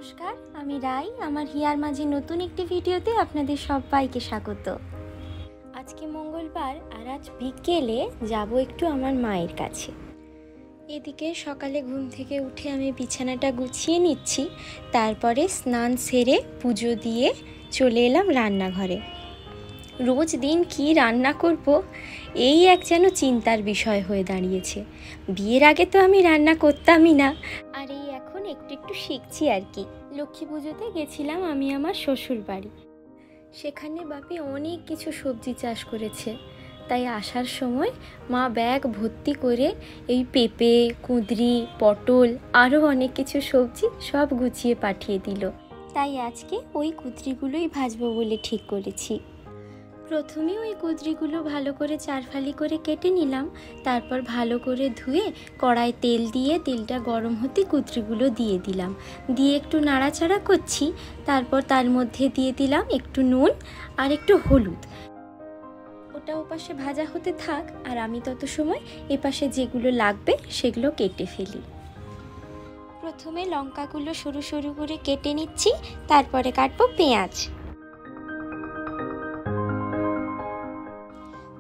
নমস্কার, আমি রাই। আমার হিয়ার মাঝে নতুন একটি ভিডিওতে আপনাদের সবাইকে স্বাগত। আজকে মঙ্গলবার আর আজ বিকেলে যাব একটু আমার মায়ের কাছে। এদিকে সকালে ঘুম থেকে উঠে আমি বিছানাটা গুছিয়ে নিচ্ছি, তারপরে স্নান সেরে পুজো দিয়ে চলে এলাম রান্নাঘরে। রোজ দিন কি রান্না করব এই এক যেন চিন্তার বিষয় হয়ে দাঁড়িয়েছে। বিয়ের আগে তো আমি রান্না করতামই না, আর এই এখন একটু একটু শিখছি আর কি। লক্ষ্মী পুজোতে গেছিলাম আমি আমার শ্বশুর বাড়ি। সেখানে বাপি অনেক কিছু সবজি চাষ করেছে, তাই আসার সময় মা ব্যাগ ভর্তি করে এই পেঁপে, কুঁদরি, পটল আরও অনেক কিছু সবজি সব গুছিয়ে পাঠিয়ে দিল। তাই আজকে ওই কুঁদরিগুলোই ভাজবো বলে ঠিক করেছি। প্রথমে ওই কুঁদরিগুলো ভালো করে চারফালি করে কেটে নিলাম, তারপর ভালো করে ধুয়ে কড়ায় তেল দিয়ে তেলটা গরম হতে কুঁদরিগুলো দিয়ে দিলাম, দিয়ে একটু নাড়াচাড়া করছি। তারপর তার মধ্যে দিয়ে দিলাম একটু নুন আর একটু হলুদ। ওটা ওপাশে ভাজা হতে থাক, আর আমি তত সময় এপাশে যেগুলো লাগবে সেগুলো কেটে ফেলি। প্রথমে লঙ্কাগুলো সরু সরু করে কেটে নিচ্ছি, তারপরে কাটবো পেঁয়াজ।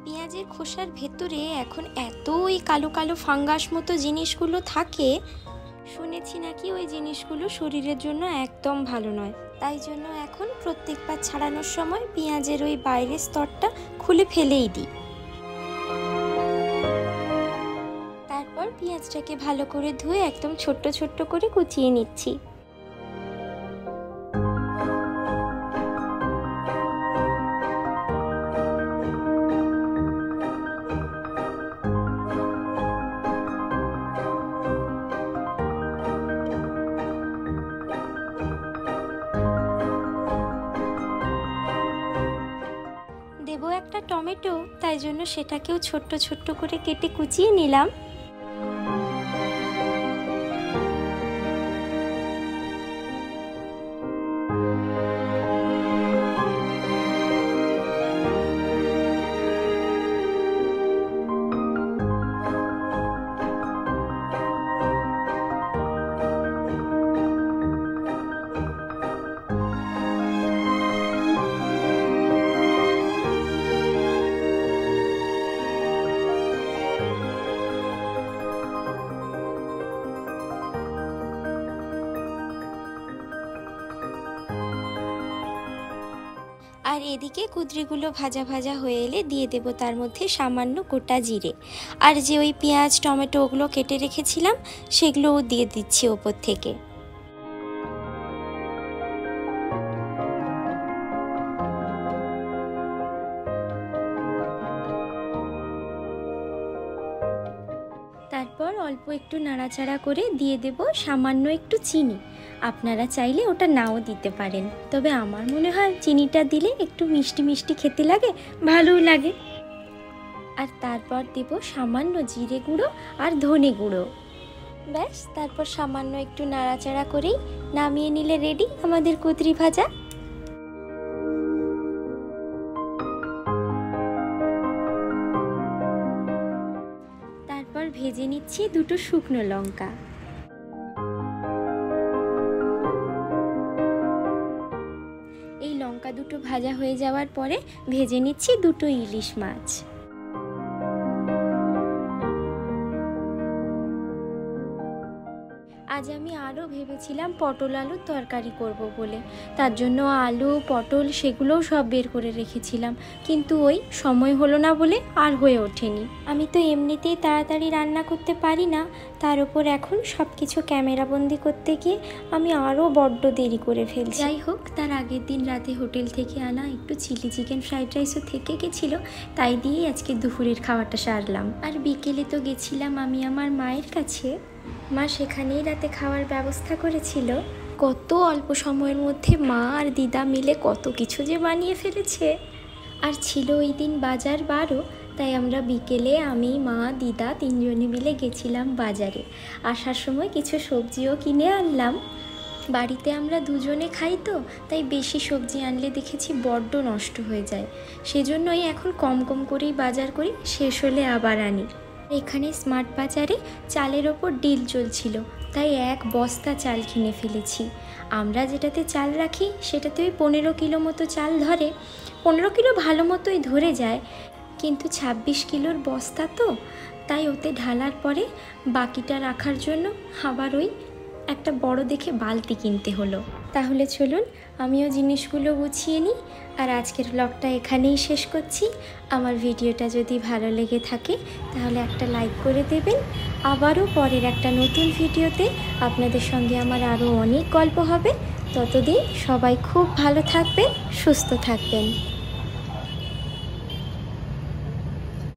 পেঁয়াজের খোসার ভেতরে এখন এত ওই কালো কালো ফাঙ্গাস মতো জিনিসগুলো থাকে, শুনেছি নাকি ওই জিনিসগুলো শরীরের জন্য একদম ভালো নয়। তাই জন্য এখন প্রত্যেকবার ছাড়ানোর সময় পেঁয়াজের ওই বাইরের স্তরটা খুলে ফেলেই দিই। তারপর পেঁয়াজটাকে ভালো করে ধুয়ে একদম ছোট্ট ছোট্ট করে কুচিয়ে নিচ্ছি। দেবো একটা টমেটো, তাই জন্য সেটাকেও ছোট্ট ছোট্ট করে কেটে কুচিয়ে নিলাম। আর এদিকে কুঁদরিগুলো ভাজা ভাজা হয়ে এলে দিয়ে দেব তার মধ্যে সামান্য গোটা জিরে, আর যে ওই পেঁয়াজ টমেটো ওগুলো কেটে রেখেছিলাম সেগুলোও দিয়ে দিচ্ছি ওপর থেকে। তারপর অল্প একটু নাড়াচাড়া করে দিয়ে দেব সামান্য একটু চিনি। আপনারা চাইলে ওটা নাও দিতে পারেন, তবে আমার মনে হয় চিনিটা দিলে একটু মিষ্টি মিষ্টি খেতে লাগে, ভালোও লাগে। আর তারপর দেব সামান্য জিরে গুঁড়ো আর ধনে গুঁড়ো। ব্যাস, তারপর সামান্য একটু নাড়াচাড়া করেই নামিয়ে নিলে রেডি আমাদের কুঁদরি ভাজা। তারপর ভেজে নিচ্ছি দুটো শুকনো লঙ্কা। এই লঙ্কা দুটো ভাজা হয়ে যাওয়ার পরে ভেজে নিচ্ছি দুটো ইলিশ মাছ। আজ আমি আরও ভেবেছিলাম পটল আলুর তরকারি করব বলে, তার জন্য আলু পটল সেগুলোও সব বের করে রেখেছিলাম, কিন্তু ওই সময় হলো না বলে আর হয়ে ওঠেনি। আমি তো এমনিতেই তাড়াতাড়ি রান্না করতে পারি না, তার উপর এখন সব কিছু ক্যামেরাবন্দি করতে গিয়ে আমি আরও বড্ড দেরি করে ফেলছি। যাই হোক, তার আগের দিন রাতে হোটেল থেকে আনা একটু চিলি চিকেন ফ্রাইড রাইসও থেকে গেছিলো, তাই দিয়েই আজকে দুপুরের খাওয়াটা সারলাম। আর বিকেলে তো গেছিলাম আমি আমার মায়ের কাছে, মা সেখানেই রাতে খাওয়ার ব্যবস্থা করেছিল। কত অল্প সময়ের মধ্যে মা আর দিদা মিলে কত কিছু যে বানিয়ে ফেলেছে। আর ছিল ওই দিন বাজার বারও, তাই আমরা বিকেলে আমি মা দিদা তিনজনে মিলে গেছিলাম বাজারে। আসার সময় কিছু সবজিও কিনে আনলাম। বাড়িতে আমরা দুজনে খাই তো, তাই বেশি সবজি আনলে দেখেছি বড্ড নষ্ট হয়ে যায়, সেজন্যই এখন কম কম করেই বাজার করি, শেষ হলে আবার আনি। এখানে স্মার্ট বাজারে চালের ওপর ডিল চলছিল, তাই এক বস্তা চাল কিনে ফেলেছি। আমরা যেটাতে চাল রাখি সেটাতে ওই 15 কিলো মতো চাল ধরে, 15 কিলো ভালো মতোই ধরে যায়, কিন্তু 26 কিলোর বস্তা তো, তাই ওতে ঢালার পরে বাকিটা রাখার জন্য আবার ওই একটা বড় দেখে বালতি কিনতে হলো। তাহলে চলুন আমিও জিনিসগুলো গুছিয়ে নিই, আর আজকের ব্লগটা এখানেই শেষ করছি। আমার ভিডিওটা যদি ভালো লেগে থাকে তাহলে একটা লাইক করে দেবেন। আবারও পরের একটা নতুন ভিডিওতে আপনাদের সঙ্গে আমার আরও অনেক গল্প হবে। ততদিন সবাই খুব ভালো থাকবেন, সুস্থ থাকবেন।